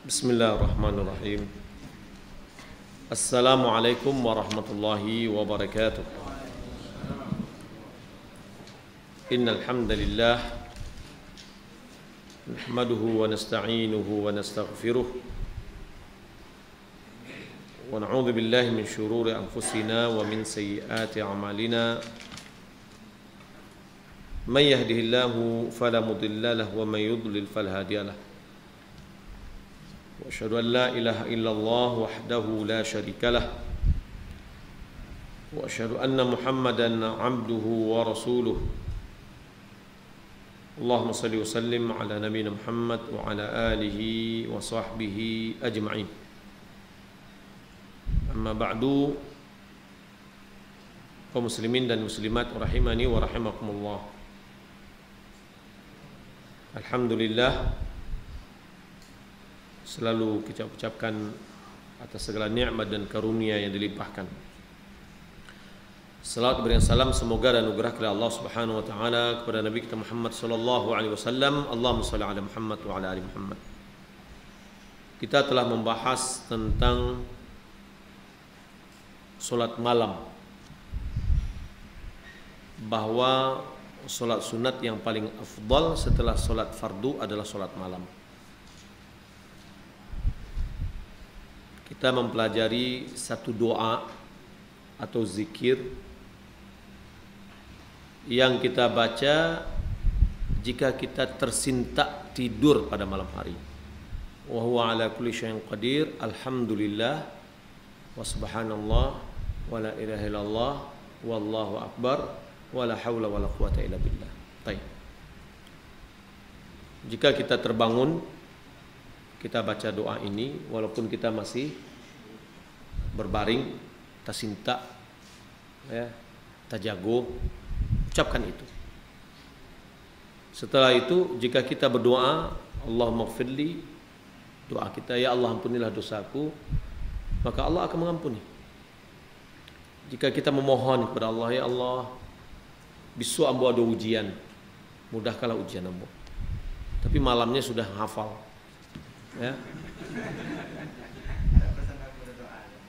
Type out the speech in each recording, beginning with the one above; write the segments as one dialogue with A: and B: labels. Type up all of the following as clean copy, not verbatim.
A: Bismillahirrahmanirrahim. Assalamualaikum warahmatullahi wabarakatuh. Innal hamdalillah nahmaduhu wa nasta'inuhu wa nastaghfiruh wa na'udzu billahi min shururi anfusina wa min sayyiati a'malina. Man yahdihillahu fala mudilla lahu wa man yudlil fala hadiya lahu. Wa asyhadu an la ilaha illallah wahdahu la syarika lah. Wa asyhadu anna Muhammadan 'abduhu wa rasuluh. Allahumma shalli wa sallim ala nabiyyina Muhammad wa ala alihi wa sahbihi ajma'in. Amma ba'du. Kaum muslimin dan muslimat rahimani wa rahimakumullah. Alhamdulillah, selalu kita ucapkan atas segala nikmat dan karunia yang dilimpahkan. Salawat berikan salam semoga dan anugerah kepada Allah Subhanahu wa taala kepada Nabi kita Muhammad sallallahu alaihi wasallam. Allahumma shalli ala Muhammad wa ala ali Muhammad. Kita telah membahas tentang salat malam, bahwa salat sunat yang paling afdal setelah salat fardu adalah salat malam. Kita mempelajari satu doa atau zikir yang kita baca jika kita tersintak tidur pada malam hari. Wa huwa ala kulli syai'in qadir. Alhamdulillah wa subhanallah wa la ilaha illallah wallahu akbar wa la haula wa la quwata illa billah. Baik. Jika kita terbangun, kita baca doa ini walaupun kita masih berbaring, tersintak, ya, terjago, ucapkan itu. Setelah itu, jika kita berdoa, Allahumma ighfirli, doa kita, ya Allah ampunilah dosaku, maka Allah akan mengampuni. Jika kita memohon kepada Allah, ya Allah, bisu ambo ada ujian, mudahkanlah ujian ambo. Tapi malamnya sudah hafal. Ya.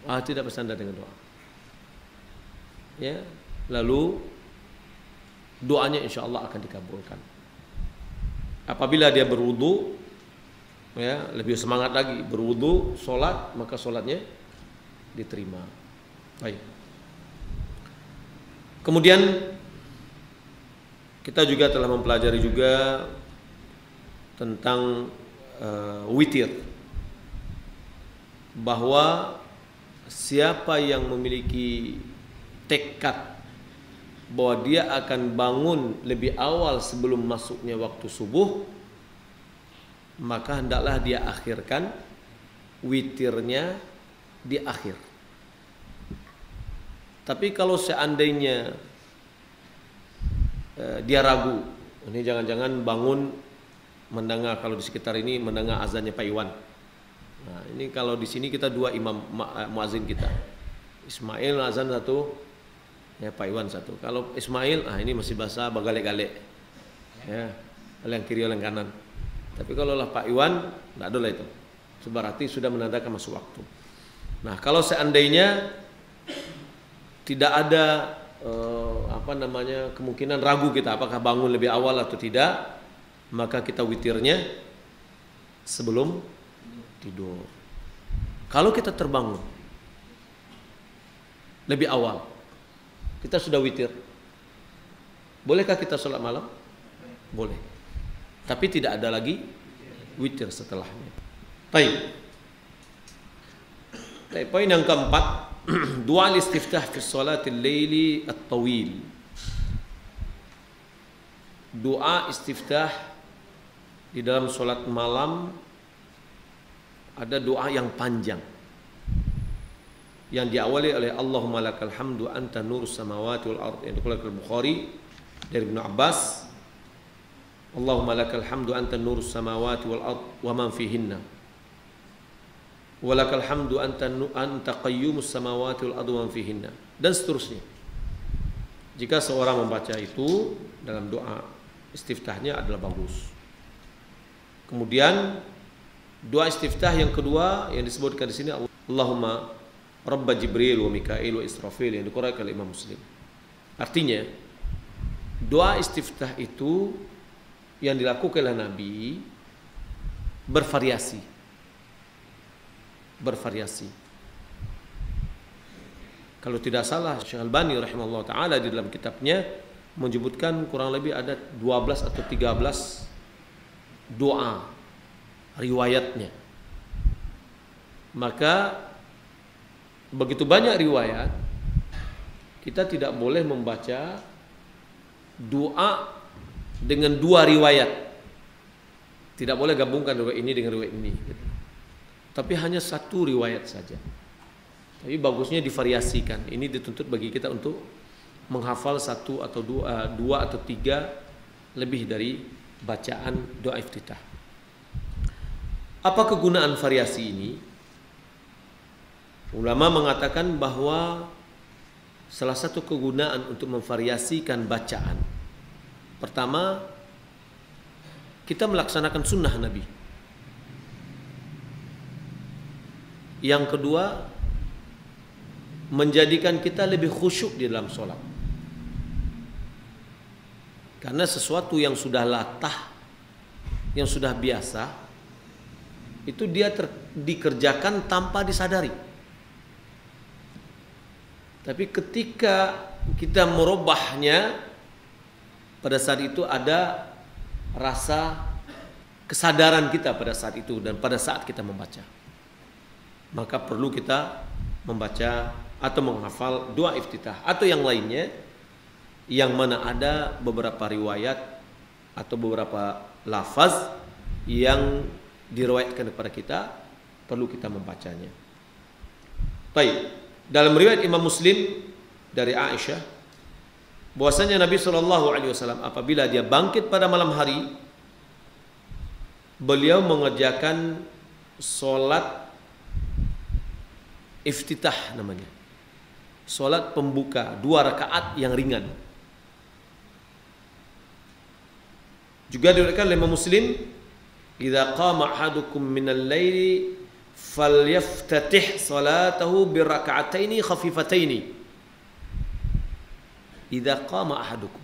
A: Tidak bersandar dengan doa. Ya, lalu doanya insya Allah akan dikabulkan. Apabila dia berwudu, ya, lebih semangat lagi berwudu, solat, maka solatnya diterima. Baik. Kemudian kita juga telah mempelajari juga tentang witir, bahwa siapa yang memiliki tekad bahwa dia akan bangun lebih awal sebelum masuknya waktu subuh, maka hendaklah dia akhirkan witirnya di akhir. Tapi kalau seandainya dia ragu, ini jangan-jangan bangun mendengar, kalau di sekitar ini mendengar azannya Pak Iwan. Nah, ini kalau di sini kita dua imam muazin kita. Ismail azan satu, ya Pak Iwan satu. Kalau Ismail, ini masih bahasa bagale-gale. Ya, yang kiri yang kanan. Tapi kalau lah Pak Iwan, enggak ada lah itu. Berarti sudah menandakan masuk waktu. Nah, kalau seandainya tidak ada kemungkinan ragu kita apakah bangun lebih awal atau tidak, maka kita witirnya sebelum tidur. Kalau kita terbangun lebih awal, kita sudah witir, bolehkah kita sholat malam? Boleh. Tapi tidak ada lagi witir setelahnya. Baik. Poin yang keempat, doa istiftah fi sholatil laili at-tawil. Doa istiftah di dalam sholat malam, ada doa yang panjang yang diawali oleh Allahumma lakal hamdu anta nurus samawati wal ard, yang dikeluarkan Bukhari dari Ibnu Abbas. Allahumma lakal hamdu anta nurus samawati wal ard wa man fihinna wa lakal hamdu anta qayyumus samawati wal ard wa man fihinna, dan seterusnya. Jika seorang membaca itu dalam doa istiftahnya adalah bagus. Kemudian Doa istiftah yang kedua yang disebutkan di sini, Allahumma Rabb Jibril wa Mikail wa Israfil, yang dikeluarkan oleh Imam Muslim. Artinya doa istiftah itu yang dilakukan oleh Nabi bervariasi. Kalau tidak salah, Syekh Albani rahimahullah taala di dalam kitabnya menyebutkan kurang lebih ada 12 atau 13 doa riwayatnya. Maka begitu banyak riwayat, kita tidak boleh membaca doa dengan dua riwayat. Tidak boleh gabungkan riwayat ini dengan riwayat ini gitu. Tapi hanya satu riwayat saja. Tapi bagusnya divariasikan. Ini dituntut bagi kita untuk menghafal satu atau dua atau tiga lebih dari bacaan doa iftitah. Apa kegunaan variasi ini? Ulama mengatakan bahwa salah satu kegunaan untuk memvariasikan bacaan, pertama, kita melaksanakan sunnah Nabi. Yang kedua, menjadikan kita lebih khusyuk di dalam sholat. Karena sesuatu yang sudah latah, yang sudah biasa, itu dia dikerjakan tanpa disadari. Tapi ketika kita merubahnya, pada saat itu ada rasa kesadaran kita pada saat itu dan pada saat kita membaca. Maka perlu kita membaca atau menghafal doa iftitah atau yang lainnya, yang mana ada beberapa riwayat atau beberapa lafaz yang diriwayatkan kepada kita, perlu kita membacanya. Baik. Dalam riwayat Imam Muslim dari Aisyah, bahwasanya Nabi SAW apabila dia bangkit pada malam hari, beliau mengerjakan solat iftitah namanya, solat pembuka 2 rakaat yang ringan. Juga diriwayatkan oleh Imam Muslim, "Idza qama ahadukum minal laili falyaftatih salatahu biraka'ataini khafifataini." Idza qama ahadukum,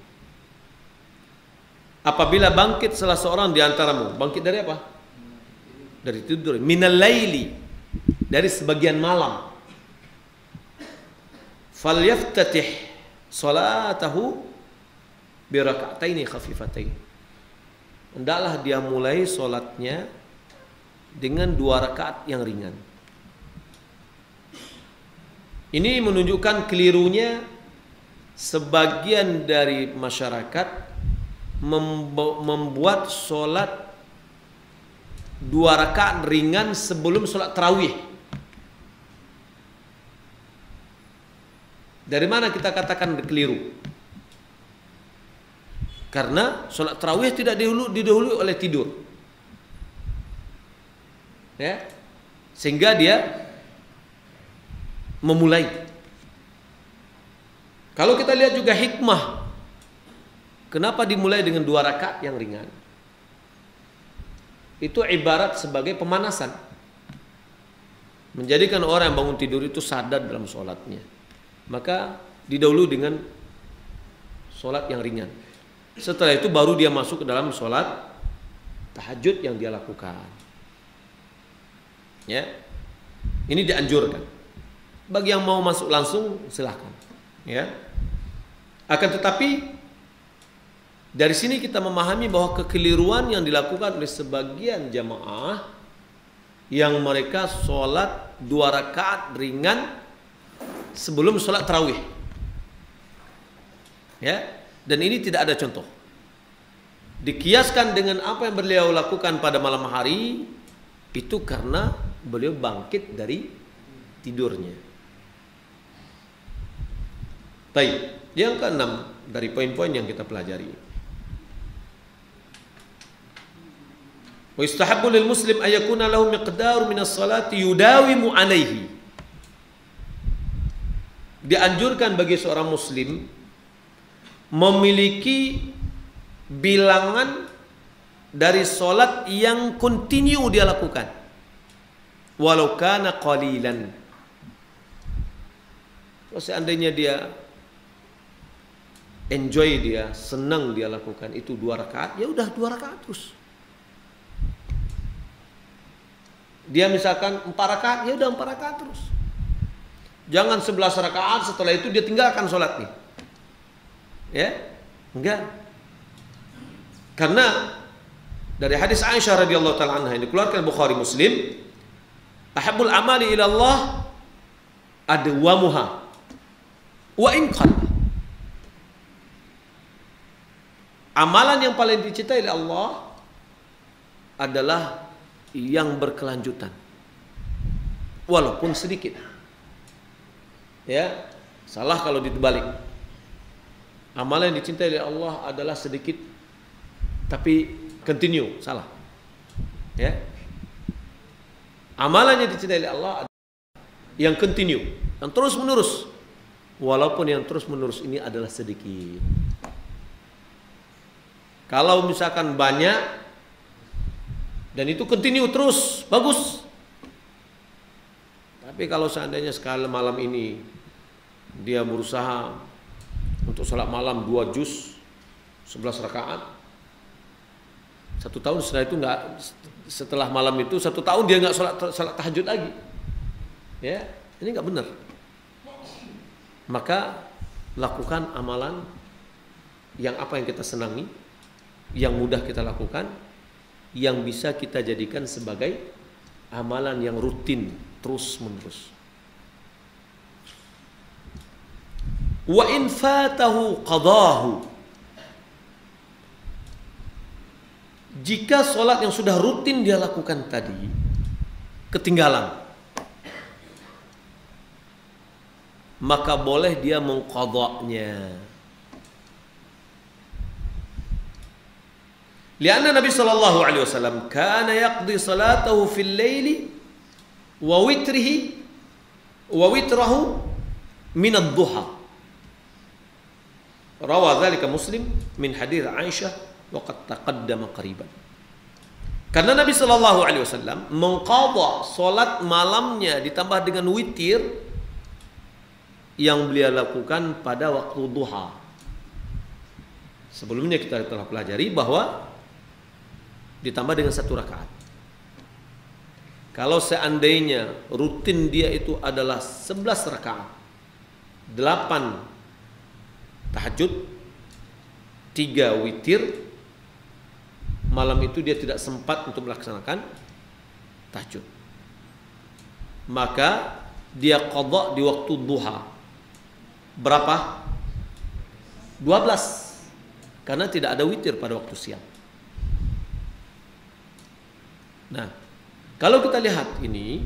A: apabila bangkit salah seorang di antaramu, bangkit dari apa? Dari tidur. Minal laili, dari sebagian malam. Falyaftatih salatahu biraka'ataini khafifataini, hendaklah dia mulai solatnya dengan 2 rakaat yang ringan. Ini menunjukkan kelirunya sebagian dari masyarakat membuat solat 2 rakaat ringan sebelum solat tarawih. Dari mana kita katakan keliru? Karena solat tarawih tidak didahului oleh tidur. Ya, sehingga dia memulai. Kalau kita lihat juga hikmah, kenapa dimulai dengan 2 rakaat yang ringan? Itu ibarat sebagai pemanasan, menjadikan orang yang bangun tidur itu sadar dalam sholatnya. Maka didahului dengan sholat yang ringan. Setelah itu baru dia masuk ke dalam sholat tahajud yang dia lakukan. Ya, ini dianjurkan. Bagi yang mau masuk langsung silahkan. Ya, akan tetapi dari sini kita memahami bahwa kekeliruan yang dilakukan oleh sebagian jamaah yang mereka sholat 2 rakaat ringan sebelum sholat tarawih. Ya, dan ini tidak ada contoh. Dikiaskan dengan apa yang beliau lakukan pada malam hari, itu karena beliau bangkit dari tidurnya. Baik, yang keenam dari poin-poin yang kita pelajari. Wa istahabbu lil muslim ayakuna lahu miqdaru minas salati yudawimu alaihi. Dianjurkan bagi seorang muslim memiliki bilangan dari solat yang kontinu dia lakukan. walau kana qalilan. Kalau seandainya dia enjoy, dia senang dia lakukan itu 2 rakaat, ya udah 2 rakaat terus. Dia misalkan 4 rakaat, ya udah 4 rakaat terus. Jangan 11 rakaat setelah itu dia tinggalkan sholatnya. Ya, enggak. Karena dari hadis Aisyah radhiyallahu taala anha yang dikeluarkan Bukhari Muslim, ahabbul amali ila Allah adwamuha wa in qalla. Amalan yang paling dicintai oleh Allah adalah yang berkelanjutan, walaupun sedikit. Ya, salah kalau dibalik. Amalan yang dicintai oleh Allah adalah sedikit, tapi continue, salah. Ya, amalan yang dicintai oleh Allah adalah yang continue, yang terus menerus, walaupun yang terus menerus ini adalah sedikit. Kalau misalkan banyak dan itu continue terus, bagus. Tapi kalau seandainya sekali malam ini dia berusaha untuk sholat malam 2 juz 11 rakaat, 1 tahun setelah itu enggak, setelah malam itu 1 tahun dia enggak sholat tahajud lagi. Ya, ini enggak benar. Maka lakukan amalan yang apa yang kita senangi, yang mudah kita lakukan, yang bisa kita jadikan sebagai amalan yang rutin terus menerus. Wa in fatahu qadahu. Jika sholat yang sudah rutin dia lakukan tadi ketinggalan, maka boleh dia mengqadanya. Lianna Nabi sallallahu alaihi wasallam kana yaqdi salatahu fil laili wa witrahu min ad-duha. Rawa dzalika Muslim min hadits Aisyah wa qad taqaddama qariban. Karena Nabi sallallahu alaihi wasallam mengqadha salat malamnya ditambah dengan witir yang beliau lakukan pada waktu duha. Sebelumnya kita telah pelajari bahwa ditambah dengan 1 rakaat. Kalau seandainya rutin dia itu adalah 11 rakaat, 8 tahajud, 3 witir, malam itu dia tidak sempat untuk melaksanakan tahajud, maka dia qadha di waktu duha. Berapa? 12, karena tidak ada witir pada waktu siang. Nah, kalau kita lihat ini,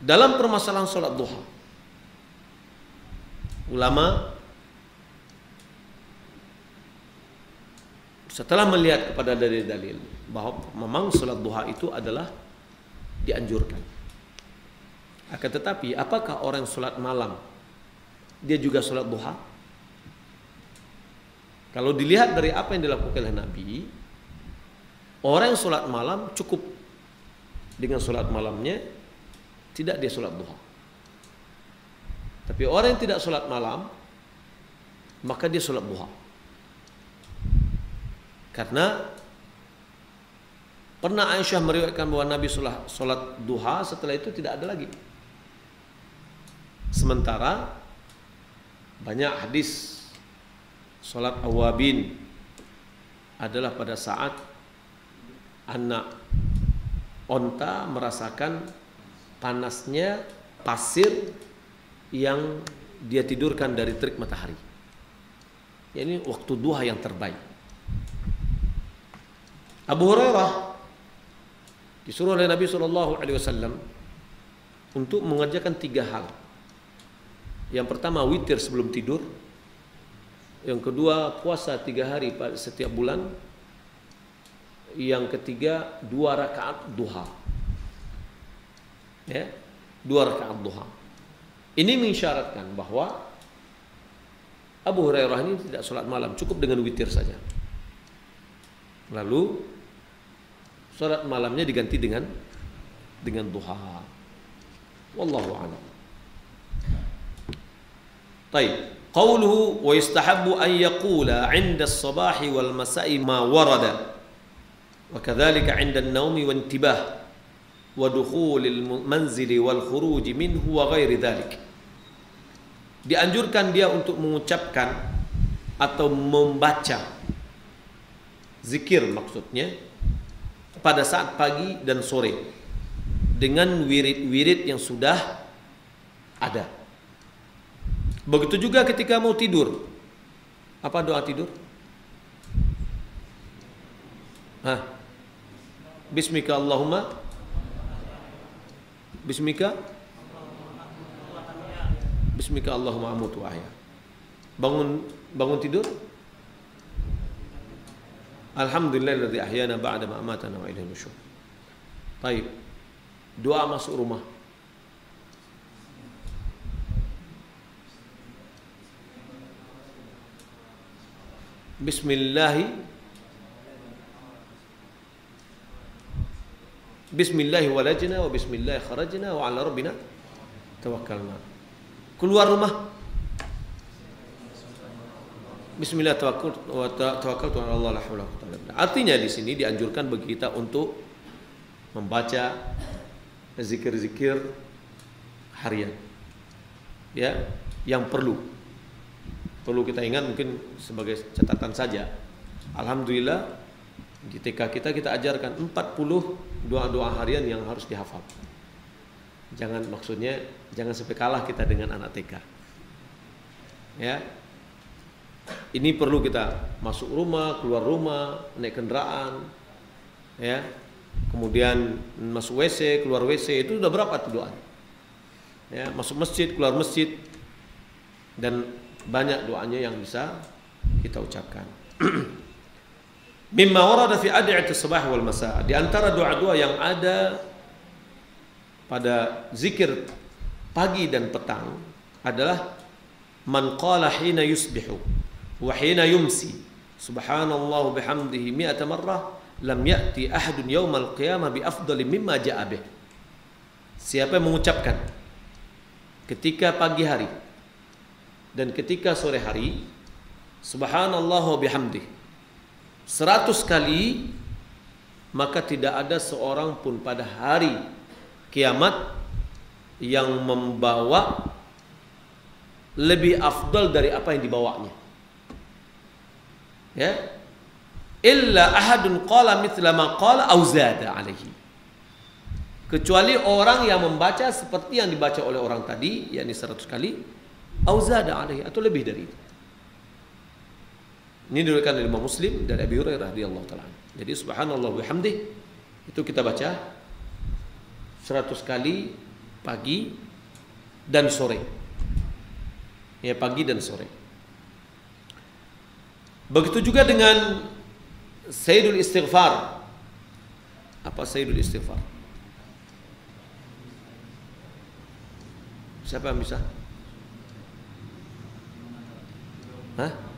A: dalam permasalahan sholat duha, ulama setelah melihat kepada dalil-dalil bahwa memang sholat duha itu adalah dianjurkan. Akan tetapi, apakah orang sholat malam dia juga sholat duha? Kalau dilihat dari apa yang dilakukan oleh Nabi, orang yang sholat malam cukup dengan sholat malamnya, tidak dia sholat duha. Tapi orang yang tidak sholat malam, maka dia sholat duha. Karena pernah Aisyah meriwayatkan bahwa Nabi sholat duha, setelah itu tidak ada lagi. Sementara banyak hadis sholat awabin adalah pada saat anak onta merasakan panasnya pasir yang dia tidurkan dari terik matahari. Ini waktu duha yang terbaik. Abu Hurairah disuruh oleh Nabi SAW untuk mengerjakan 3 hal. Yang pertama witir sebelum tidur. Yang kedua puasa 3 hari setiap bulan. Yang ketiga 2 rakaat duha. Ya, 2 rakaat duha. Ini mensyaratkan bahwa Abu Hurairah ini tidak sholat malam, cukup dengan witir saja. Lalu salat malamnya diganti dengan duha. Wallahu a'lam. Baik. Qauluhu wa yustahabbu an yaqula 'inda as-sabahi wal masa'i ma warada. Wa kadzalika 'inda an-naumi wa intibah wa dukhulil manzili wal khuruj minhu wa ghairi dzalik. Dianjurkan dia untuk mengucapkan atau membaca zikir, maksudnya pada saat pagi dan sore dengan wirid-wirid yang sudah ada. Begitu juga ketika mau tidur. Apa doa tidur? Bismika Allahumma. Bismika Allahumma amutu wa ahya. Bangun tidur. Alhamdulillahilladzi ahyana ba'da ma amatana wa ilaihi nusyur. Baik. Doa masuk rumah. Bismillahi walajna wa bismillahi kharajna wa ala rabbina tawakkalna. Keluar rumah. Bismillah tawakkaltu ala Allah la haula wala quwwata illa billah. Artinya di sini dianjurkan bagi kita untuk membaca zikir-zikir harian. Ya, yang perlu kita ingat, mungkin sebagai catatan saja. Alhamdulillah di TK kita ajarkan 40 doa-doa harian yang harus dihafal. Jangan sampai kalah kita dengan anak TK. Ya. Ini perlu kita masuk rumah, keluar rumah, naik kendaraan, ya. Kemudian masuk WC, keluar WC, itu udah berapa tuh doa? Ya, masuk masjid, keluar masjid, dan banyak doanya yang bisa kita ucapkan. Mimma warada fi ad'iyati sabah wal masa. Di antara doa-doa yang ada pada zikir pagi dan petang adalah man qala hina yusbihu wa hina yumsi subhanallah bihamdihi mi'ata marrah lam ya'ti ahadun yaumal qiyamah bi afdali mimma ja'a bih. Siapa yang mengucapkan ketika pagi hari dan ketika sore hari subhanallah wa bihamdih 100 kali, maka tidak ada seorang pun pada hari kiamat yang membawa lebih afdal dari apa yang dibawanya. Ya, illa ahadun qala mithla ma qala aw zada alaihi. Kecuali orang yang membaca seperti yang dibaca oleh orang tadi, yakni 100 kali, aw zada alaihi, atau lebih dari itu. Ini diriwayatkan oleh Imam Muslim dari Abi Hurairah radhiyallahu taala. Jadi subhanallah wa bihamdih itu kita baca 100 kali pagi dan sore. Ya, pagi dan sore. Begitu juga dengan Sayyidul Istighfar. Apa Sayyidul Istighfar? Siapa yang bisa? Hah?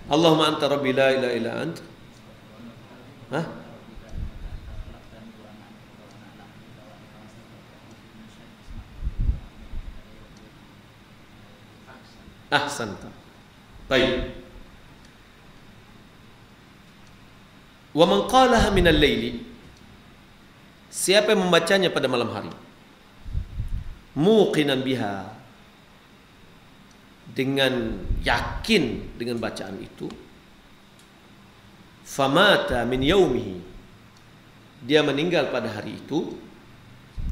A: Allahumma anta rabbi la ilaha illa anta. Hah? Ahsanta. Baik. Wa man qalaha min al-laili. Siapa yang membacanya pada malam hari? Muqinan biha, dengan yakin dengan bacaan itu, famata min yaumihi, dia meninggal pada hari itu,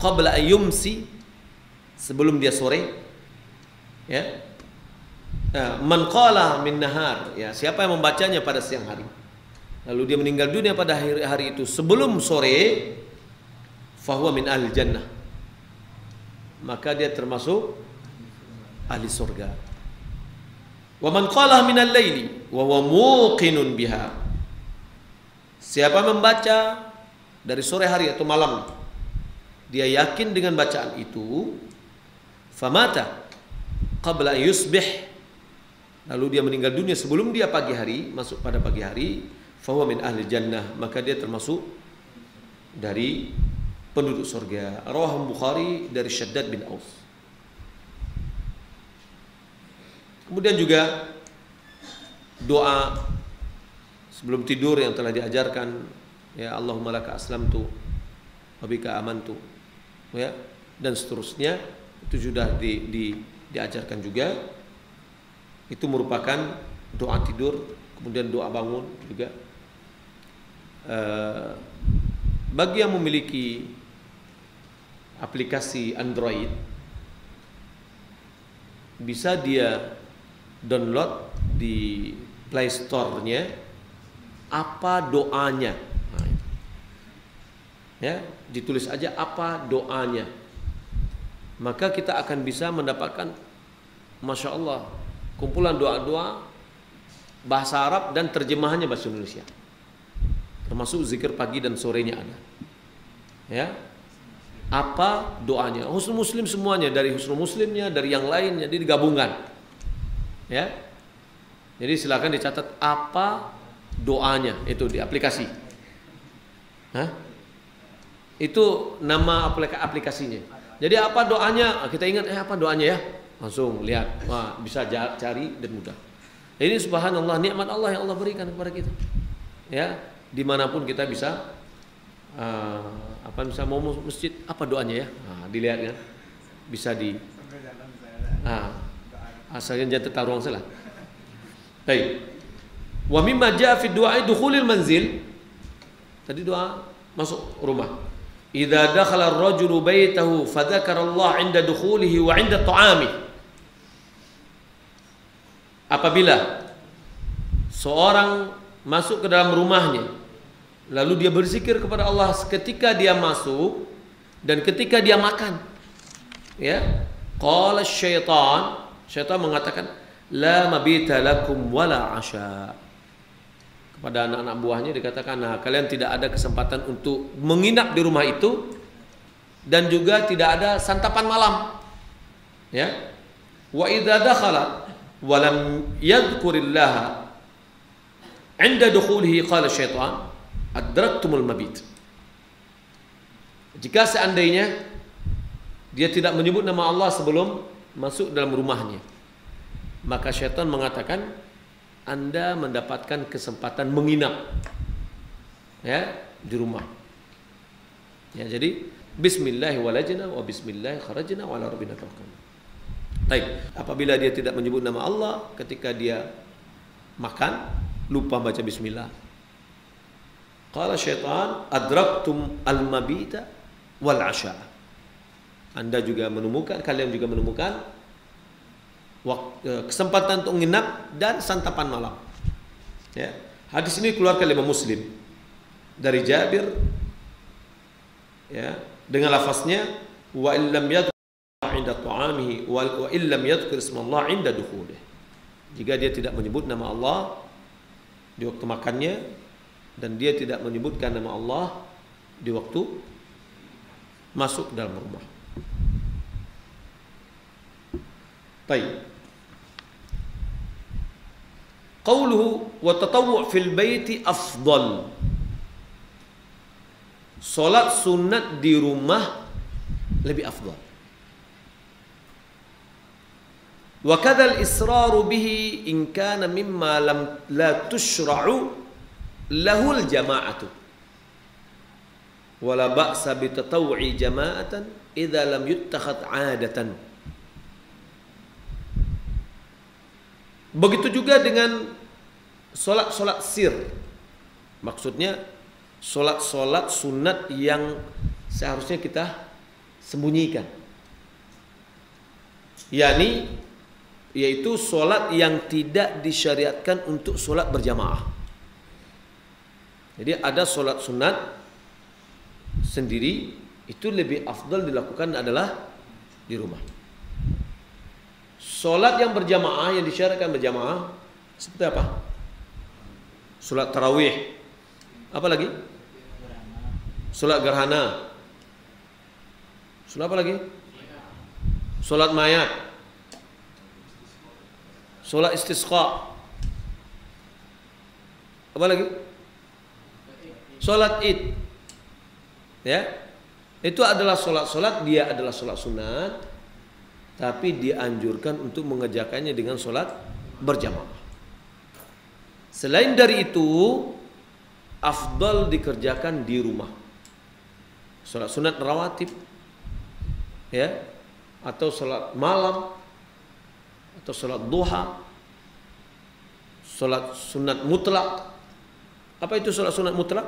A: qabla ayyumsi, sebelum dia sore, ya. Man qala min nahar, ya, siapa yang membacanya pada siang hari, lalu dia meninggal dunia pada hari itu sebelum sore, fahuwa min ahli jannah, maka dia termasuk ahli surga. Wa man qala minal laili wa huwa muqinun biha, siapa membaca dari sore hari atau malam, dia yakin dengan bacaan itu, famata qabla yusbih, lalu dia meninggal dunia sebelum dia pagi hari, masuk pada pagi hari, fahuwa min ahli jannah, maka dia termasuk dari penduduk surga. Rawahu Bukhari dari Syaddad bin Aus. Kemudian juga doa sebelum tidur yang telah diajarkan, ya Allahumma laka aslamtu wa bika amantu, ya, dan seterusnya, itu sudah diajarkan juga. Itu merupakan doa tidur, kemudian doa bangun juga. Bagi yang memiliki aplikasi Android, bisa dia download di Play Store-nya apa doanya. Nah, ya, ditulis aja apa doanya. Maka kita akan bisa mendapatkan, Masya Allah, kumpulan doa-doa bahasa Arab dan terjemahannya bahasa Indonesia. Termasuk zikir pagi dan sorenya ada. Ya. Apa doanya? Husnul Muslim semuanya, dari Husnul Muslimnya, dari yang lainnya, jadi digabungkan. Ya. Jadi silakan dicatat apa doanya itu di aplikasi. Hah? Itu nama aplikasinya. Jadi apa doanya? Kita ingat apa doanya ya? Langsung lihat. Wah, bisa cari dan mudah. Ini subhanallah, nikmat Allah yang Allah berikan kepada kita. Ya, dimanapun kita bisa bisa mau masjid, apa doanya ya? Nah, dilihat kan. Bisa di asalnya jangan tertaruang salah. Baik. Wa mimma jaa fi du'a dukhulil manzil. Tadi doa masuk rumah. Idza dakhala ar-rajulu baitahu fa dzakara Allah 'inda dukhulihi wa 'inda ta'ami. Apabila seorang masuk ke dalam rumahnya, lalu dia berzikir kepada Allah ketika dia masuk dan ketika dia makan. Ya. Qala syaitan mengatakan la mabita lakum wala 'asha. Pada anak-anak buahnya dikatakan, nah kalian tidak ada kesempatan untuk menginap di rumah itu dan juga tidak ada santapan malam. Ya. Wa idza dakhala wa lam yadhkurillaha 'inda dukhulihi qala syaitan adraktumul mabit. Jika seandainya dia tidak menyebut nama Allah sebelum masuk dalam rumahnya, maka syaitan mengatakan Anda mendapatkan kesempatan menginap, ya, di rumah. Ya, jadi bismillah walajna wa bismillah kharajna wa ala rabbina tawakkalna. Baik, apabila dia tidak menyebut nama Allah ketika dia makan, lupa baca bismillah, qala syaitan adraktum al-mabita wal 'asha. Anda juga menemukan, kalian juga menemukan kesempatan untuk menginap dan santapan malam. Ya. Hadis ini keluarkan oleh Imam Muslim dari Jabir, ya, dengan lafaznya wa illam yadhkur 'inda ta'amihi wa illam yadhkur ismallah 'inda dukhulih. Jika dia tidak menyebut nama Allah di waktu makannya dan dia tidak menyebutkan nama Allah di waktu masuk dalam rumah. Baik. Qauluhu wa tatawwu' fil baiti afdal. Salat sunat di rumah lebih afdal. Wa kadzal israru bihi in kana mimma la tushra'u lahul jama'atu. Wala ba'sa bi tatawwu'i jama'atan idza lam yuttakhad 'adatan. Begitu juga dengan solat sir. Maksudnya solat sunat yang seharusnya kita sembunyikan. Yaitu solat yang tidak disyariatkan untuk solat berjamaah. Jadi ada solat sunat sendiri, itu lebih afdal dilakukan adalah di rumah. Solat yang berjamaah, yang disyaratkan berjamaah, seperti apa? Solat tarawih. Apa lagi? Solat gerhana. Solat apa lagi? Solat mayat. Solat istisqa. Apa lagi? sholat id, ya, itu adalah sholat dia adalah sholat sunat, tapi dianjurkan untuk mengerjakannya dengan sholat berjamaah. Selain dari itu, afdal dikerjakan di rumah. Sholat sunat rawatib, ya, atau sholat malam, atau sholat duha, sholat sunat mutlak. Apa itu sholat sunat mutlak?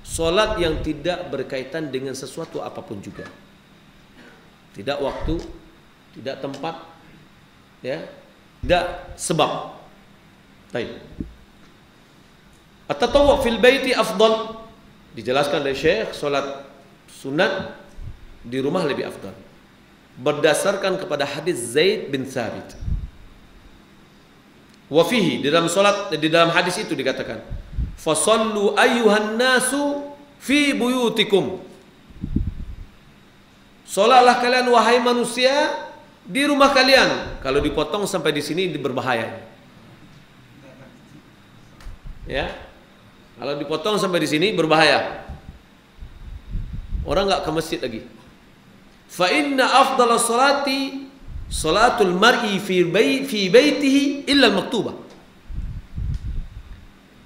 A: Sholat yang tidak berkaitan dengan sesuatu apapun juga. Tidak waktu, tidak tempat, ya, tidak sebab. Baik. At-tatawwu' fil baiti afdal. Dijelaskan oleh Syekh, sholat sunat di rumah lebih afdal. Berdasarkan kepada hadis Zaid bin Thabit. Wa fihi, di dalam hadis itu dikatakan, fasallu ayyuhan nasu fi buyutikum. Salatlah kalian wahai manusia di rumah kalian. Kalau dipotong sampai di sini berbahaya. Ya. Kalau dipotong sampai di sini berbahaya. Orang enggak ke masjid lagi. Fa inna afdhalas salati salatul mar'i fi baitihi illa al-maktubah.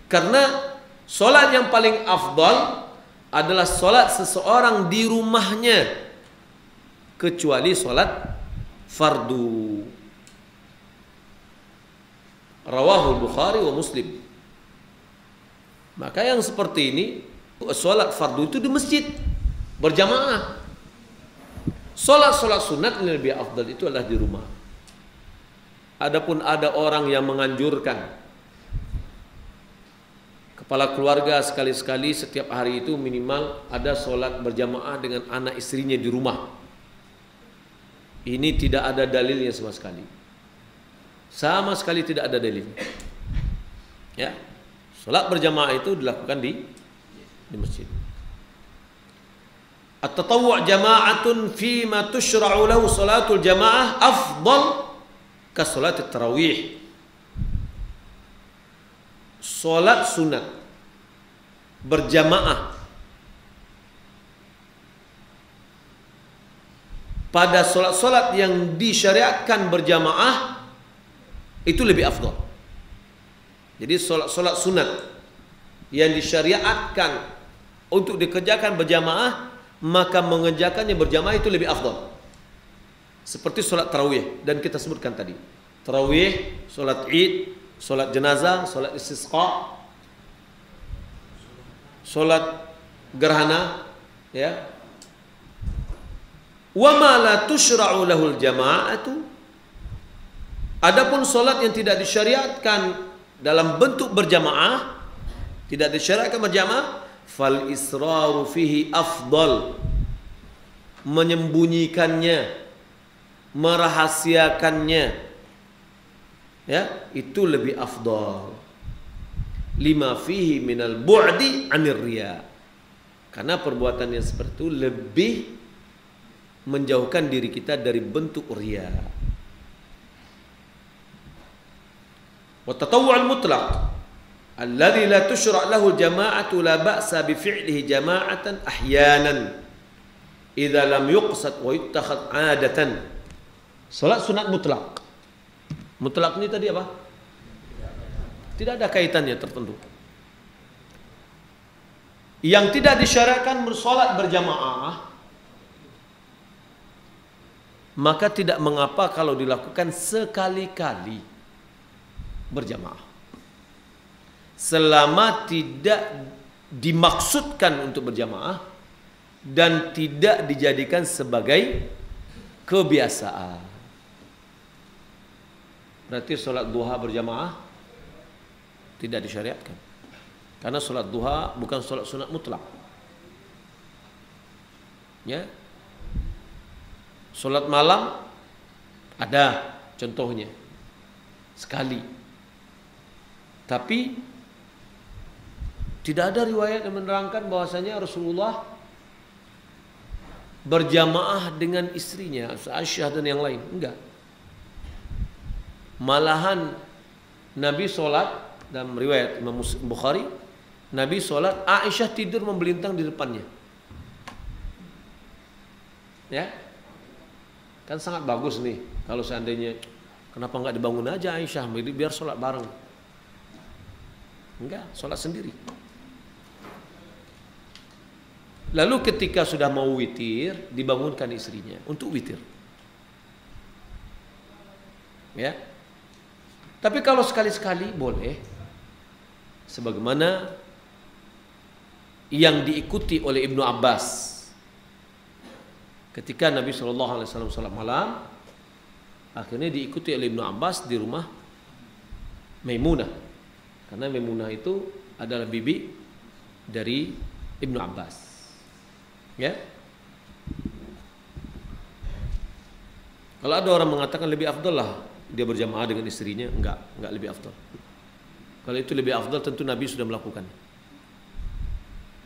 A: Karena solat yang paling afdal adalah solat seseorang di rumahnya, kecuali solat fardu. Rawahu Bukhari wa Muslim. Maka yang seperti ini, solat fardu itu di masjid berjamaah. Solat sunat yang lebih afdal itu adalah di rumah. Adapun ada orang yang menganjurkan kepala keluarga sekali-sekali setiap hari itu minimal ada solat berjamaah dengan anak istrinya di rumah. Ini tidak ada dalilnya sama sekali. Sama sekali tidak ada dalil. Ya, solat berjamaah itu dilakukan di masjid. At-tatawwu' jama'atun fi ma tushra'u lahu salatul jamaah afdal ka salatit tarawih. Salat sunat berjamaah pada salat-salat yang disyariatkan berjamaah itu lebih afdal. Jadi salat sunat yang disyariatkan untuk dikerjakan berjamaah, maka mengerjakannya berjamaah itu lebih afdal. Seperti solat tarawih dan kita sebutkan tadi. Tarawih, solat id, solat jenazah, solat istisqa, solat gerhana, ya. Wa ma la tushra'u lahul jama'atu. Adapun solat yang tidak disyariatkan dalam bentuk berjamaah, tidak disyariatkan berjamaah, fal israru fihi afdal. Menyembunyikannya, merahasiakannya, ya, itu lebih afdal. Lima fihi minal bu'di 'anir riya. Karena perbuatan yang seperti itu lebih menjauhkan diri kita dari bentuk riya. Wa tatawwu' mutlaq alladhi la tushra' lahu jama'atu la ba'sa bi fi'lihi jama'atan ahyanan idza lam yuqsad wa yuttakhad 'adatan. Salat sunat mutlak. Mutlak ini tadi apa? Tidak ada kaitannya tertentu. Yang tidak disyariatkan bersolat berjamaah, maka tidak mengapa kalau dilakukan sekali-kali berjamaah, selama tidak dimaksudkan untuk berjamaah dan tidak dijadikan sebagai kebiasaan. Berarti sholat duha berjamaah tidak disyariatkan, karena sholat duha bukan sholat sunat mutlak. Ya, sholat malam ada contohnya sekali, tapi tidak ada riwayat yang menerangkan bahwasanya Rasulullah berjamaah dengan istrinya Aisyah dan yang lain. Enggak. Malahan Nabi sholat dalam riwayat Imam Bukhari, Nabi sholat, Aisyah tidur membelintang di depannya. Ya, kan sangat bagus nih kalau seandainya, kenapa nggak dibangun aja Aisyah biar sholat bareng? Enggak, sholat sendiri. Lalu ketika sudah mau witir, dibangunkan istrinya untuk witir. Ya. Tapi kalau sekali-sekali boleh, sebagaimana yang diikuti oleh Ibnu Abbas ketika Nabi SAW sholat malam, akhirnya diikuti oleh Ibnu Abbas di rumah Maimunah, karena Maimunah itu adalah bibi dari Ibnu Abbas. Ya. Kalau ada orang mengatakan lebih afdal lah dia berjamaah dengan istrinya, enggak lebih afdal. Kalau itu lebih afdal tentu Nabi sudah melakukan.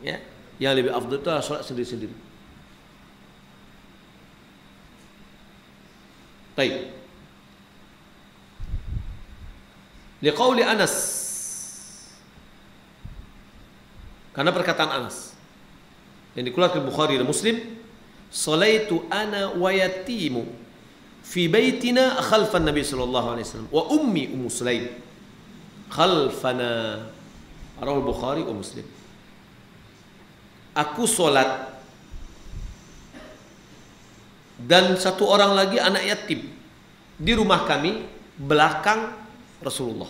A: Ya, yang lebih afdal itu adalah sholat sendiri-sendiri. Baik. Liqauli Anas, karena perkataan Anas yang dikeluarkan Bukhari dan Muslim, "Salaitu ana wa yatimu fi baitina khalfan Nabi sallallahu alaihi wasallam wa ummi Ummu Sulaim khalfana." Rawal Bukhari wa Muslim. Aku solat dan satu orang lagi anak yatim di rumah kami belakang Rasulullah,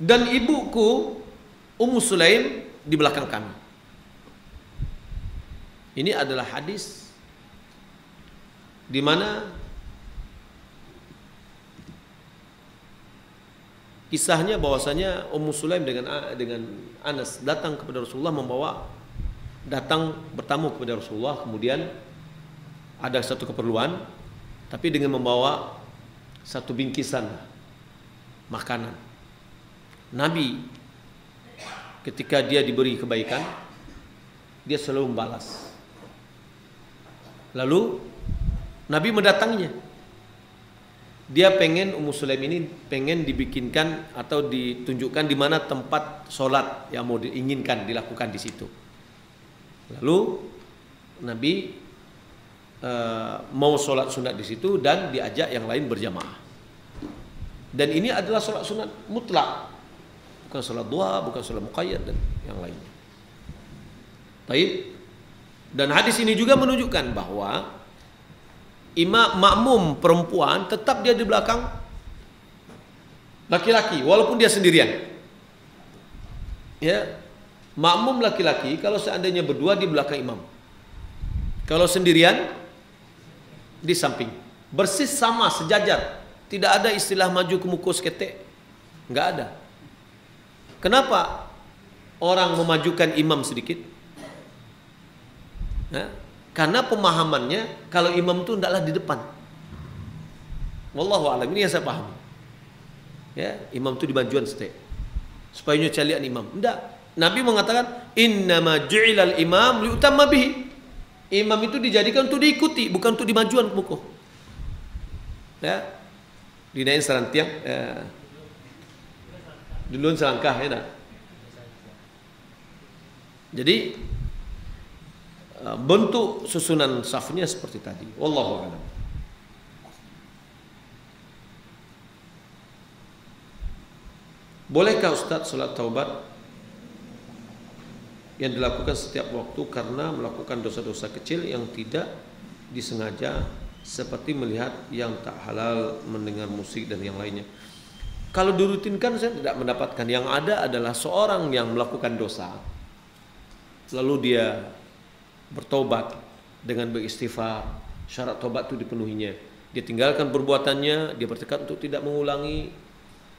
A: dan ibuku Ummu Sulaim di belakang kami. Ini adalah hadis di mana kisahnya bahwasanya Ummu Sulaim dengan Anas datang kepada Rasulullah, datang bertamu kepada Rasulullah, kemudian ada satu keperluan, tapi dengan membawa satu bingkisan makanan. Nabi ketika dia diberi kebaikan, dia selalu membalas. Lalu Nabi mendatanginya. Dia pengen Ummu Sulaim ini pengen dibikinkan atau ditunjukkan di mana tempat sholat yang mau diinginkan dilakukan di situ. Lalu Nabi mau sholat sunat di situ dan diajak yang lain berjamaah. Dan ini adalah sholat sunat mutlak, bukan sholat duha, bukan sholat muqayyad dan yang lainnya. Baik. Dan hadis ini juga menunjukkan bahwa imam makmum perempuan tetap dia di belakang laki-laki walaupun dia sendirian. Ya, makmum laki-laki kalau seandainya berdua di belakang imam, kalau sendirian di samping, persis sama sejajar, tidak ada istilah maju kemukus ketek, nggak ada. Kenapa orang memajukan imam sedikit? Ya, karena pemahamannya kalau imam itu hendaklah di depan. Wallahu a'lam, ini yang saya paham. Ya, imam itu di bajuan setek supaya nyocalian imam. Enggak. Nabi mengatakan innama ju'ilal imam liutamma bihi. Imam itu dijadikan untuk diikuti, bukan untuk dimajuan kemukuh. Ya. Dinain serantiang, ya. Duluan selangkah, ya. Jadi bentuk susunan safnya seperti tadi. Wallahu a'lam. Bolehkah Ustaz salat taubat yang dilakukan setiap waktu karena melakukan dosa-dosa kecil yang tidak disengaja, seperti melihat yang tak halal, mendengar musik dan yang lainnya? Kalau dirutinkan saya tidak mendapatkan. Yang ada adalah seorang yang melakukan dosa lalu dia bertobat dengan beristighfar, syarat tobat itu dipenuhinya. Dia tinggalkan perbuatannya, dia bertekad untuk tidak mengulangi,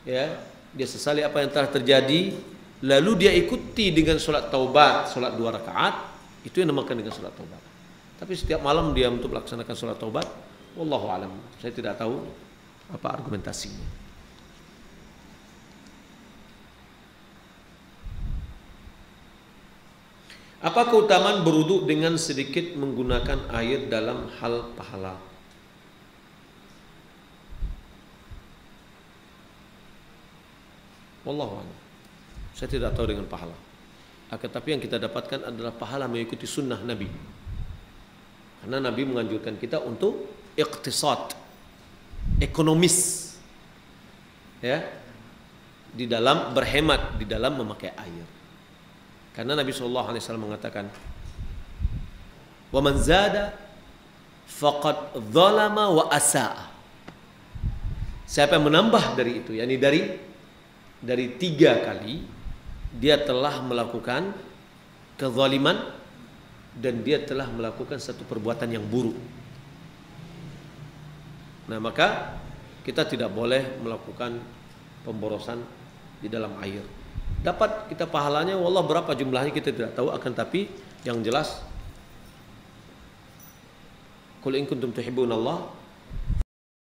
A: ya. Dia sesali apa yang telah terjadi, lalu dia ikuti dengan sholat taubat, sholat 2 rakaat, itu yang dinamakan dengan sholat taubat. Tapi setiap malam dia untuk melaksanakan sholat taubat, wallahu alam, saya tidak tahu apa argumentasinya. Apa keutamaan berwudu dengan sedikit menggunakan air dalam hal pahala? Wallahu a'lam. Saya tidak tahu dengan pahala. Akan tapi yang kita dapatkan adalah pahala mengikuti sunnah Nabi. Karena Nabi menganjurkan kita untuk iqtisad, ekonomis, ya, di dalam berhemat, di dalam memakai air. Karena Nabi SAW mengatakan, wa man zada faqad zalama wa asa'a. Siapa yang menambah dari itu, yakni dari 3 kali, dia telah melakukan kezaliman dan dia telah melakukan satu perbuatan yang buruk. Nah, maka kita tidak boleh melakukan pemborosan di dalam air. Dapat kita pahalanya, wallah berapa jumlahnya kita tidak tahu, akan tapi yang jelas, qul in kuntum tuhibbunallah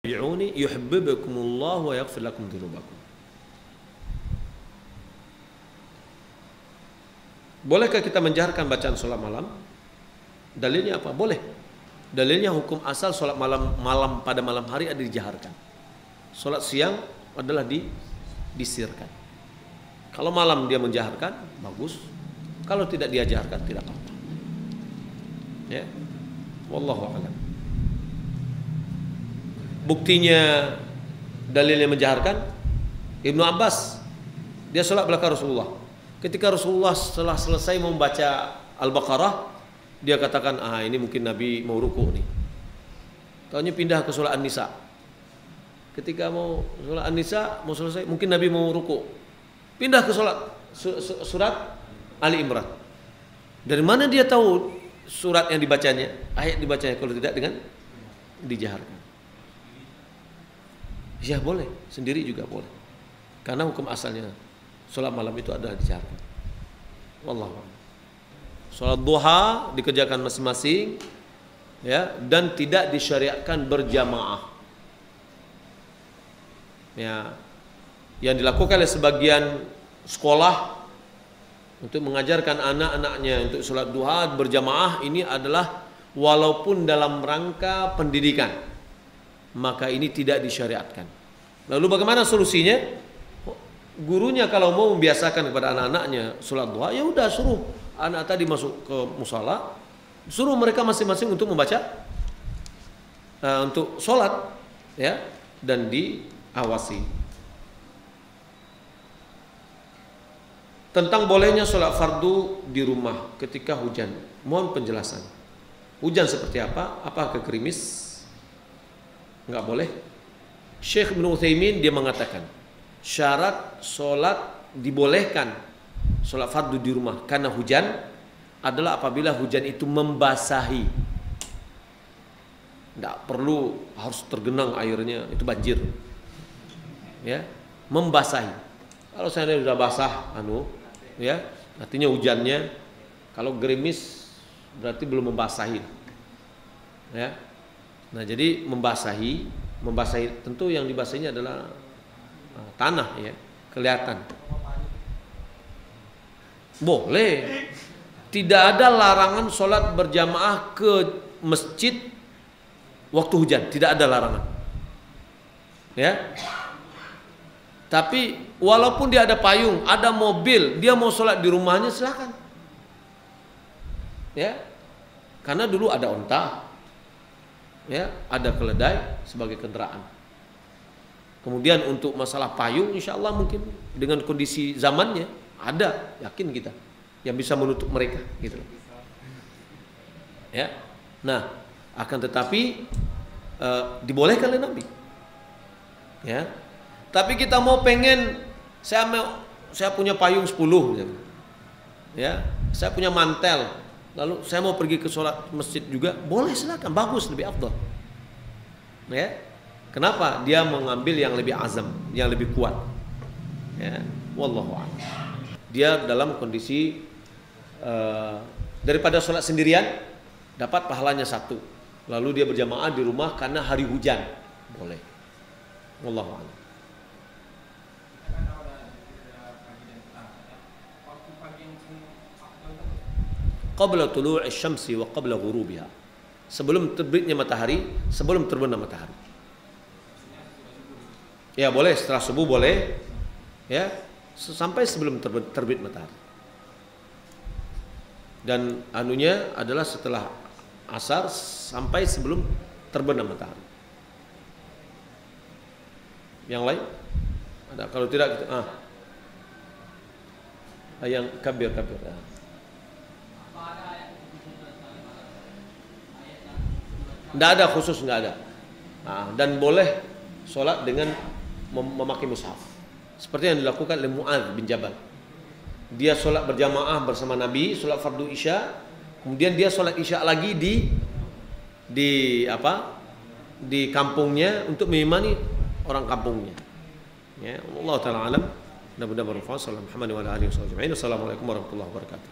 A: fattabi'uni yuhibbukumullah wa yaghfir lakum dzunubakum. Bolehkah kita menjaharkan bacaan sholat malam? Dalilnya apa? Boleh. Dalilnya hukum asal sholat malam pada malam hari ada dijaharkan. Sholat siang adalah disirkan. Kalau malam dia menjaharkan, bagus. Kalau tidak dia jaharkan, tidak apa-apa. Ya, wallahu a'lam. Buktinya dalilnya menjaharkan, Ibnu Abbas dia sholat belakang Rasulullah. Ketika Rasulullah setelah selesai membaca Al-Baqarah, dia katakan, ini mungkin Nabi mau ruku nih. Taunya pindah ke sholat An-Nisa. Ketika mau sholat An-Nisa, mau selesai, mungkin Nabi mau ruku. Pindah ke surat Ali Imran. Dari mana dia tahu surat yang dibacanya, ayat dibacanya, kalau tidak dengan dijaharkan? Ya boleh, sendiri juga boleh. Karena hukum asalnya sholat malam itu adalah dijaharkan. Wallahu a'lam. Sholat duha dikerjakan masing-masing, ya, dan tidak disyariatkan berjamaah. Ya, yang dilakukan oleh sebagian sekolah untuk mengajarkan anak-anaknya untuk sholat duha berjamaah ini adalah walaupun dalam rangka pendidikan, maka ini tidak disyariatkan. Lalu bagaimana solusinya? Gurunya kalau mau membiasakan kepada anak-anaknya sholat duha, ya udah suruh anak tadi masuk ke musala, suruh mereka masing-masing untuk membaca, untuk sholat, ya, dan diawasi. Tentang bolehnya sholat fardu di rumah ketika hujan, mohon penjelasan. Hujan seperti apa? Apakah gerimis? Enggak boleh. Syekh Ibnu Utsaimin dia mengatakan, syarat sholat dibolehkan sholat fardu di rumah karena hujan adalah apabila hujan itu membasahi. Tidak perlu harus tergenang airnya, itu banjir. Ya, membasahi. Kalau saya sudah basah, ya, artinya hujannya. Kalau gerimis berarti belum membasahi. Ya, nah jadi membasahi tentu yang dibasahinya adalah tanah, ya, kelihatan. Boleh. Tidak ada larangan sholat berjamaah ke masjid waktu hujan, tidak ada larangan. Ya. Tapi walaupun dia ada payung, ada mobil, dia mau sholat di rumahnya silakan. Ya. Karena dulu ada onta. Ya, ada keledai sebagai kendaraan. Kemudian untuk masalah payung, insya Allah mungkin dengan kondisi zamannya ada, yakin kita, yang bisa menutup mereka, gitu. Ya, nah, akan tetapi dibolehkan oleh Nabi. Ya, tapi kita mau pengen, saya punya payung 10, ya, saya punya mantel, lalu saya mau pergi ke sholat masjid juga, boleh silakan, bagus, lebih afdal. Ya. Kenapa? Dia mengambil yang lebih azam, yang lebih kuat. Ya, wallahu a'lam. Dia dalam kondisi daripada sholat sendirian dapat pahalanya 1. Lalu dia berjamaah di rumah karena hari hujan, boleh. Wallahu a'lam. Qabla tulu'i syamsi wa qabla ghurubiha. Sebelum terbitnya matahari, sebelum terbenam matahari. Ya boleh, setelah subuh boleh, ya, sampai sebelum terbit matahari. Dan anunya adalah setelah asar sampai sebelum terbenam matahari. Yang lain? Ada, kalau tidak kita, yang kabir. Tidak ada khusus, nggak ada. Dan boleh sholat dengan memakai mushaf, seperti yang dilakukan oleh Mu'adz bin Jabal. Dia sholat berjamaah bersama Nabi, sholat fardu isya, kemudian dia sholat isya lagi di kampungnya untuk mengimani orang kampungnya. Ya, Allah taala alam. Mudah-mudahan bermanfaat. Assalamualaikum warahmatullahi wabarakatuh.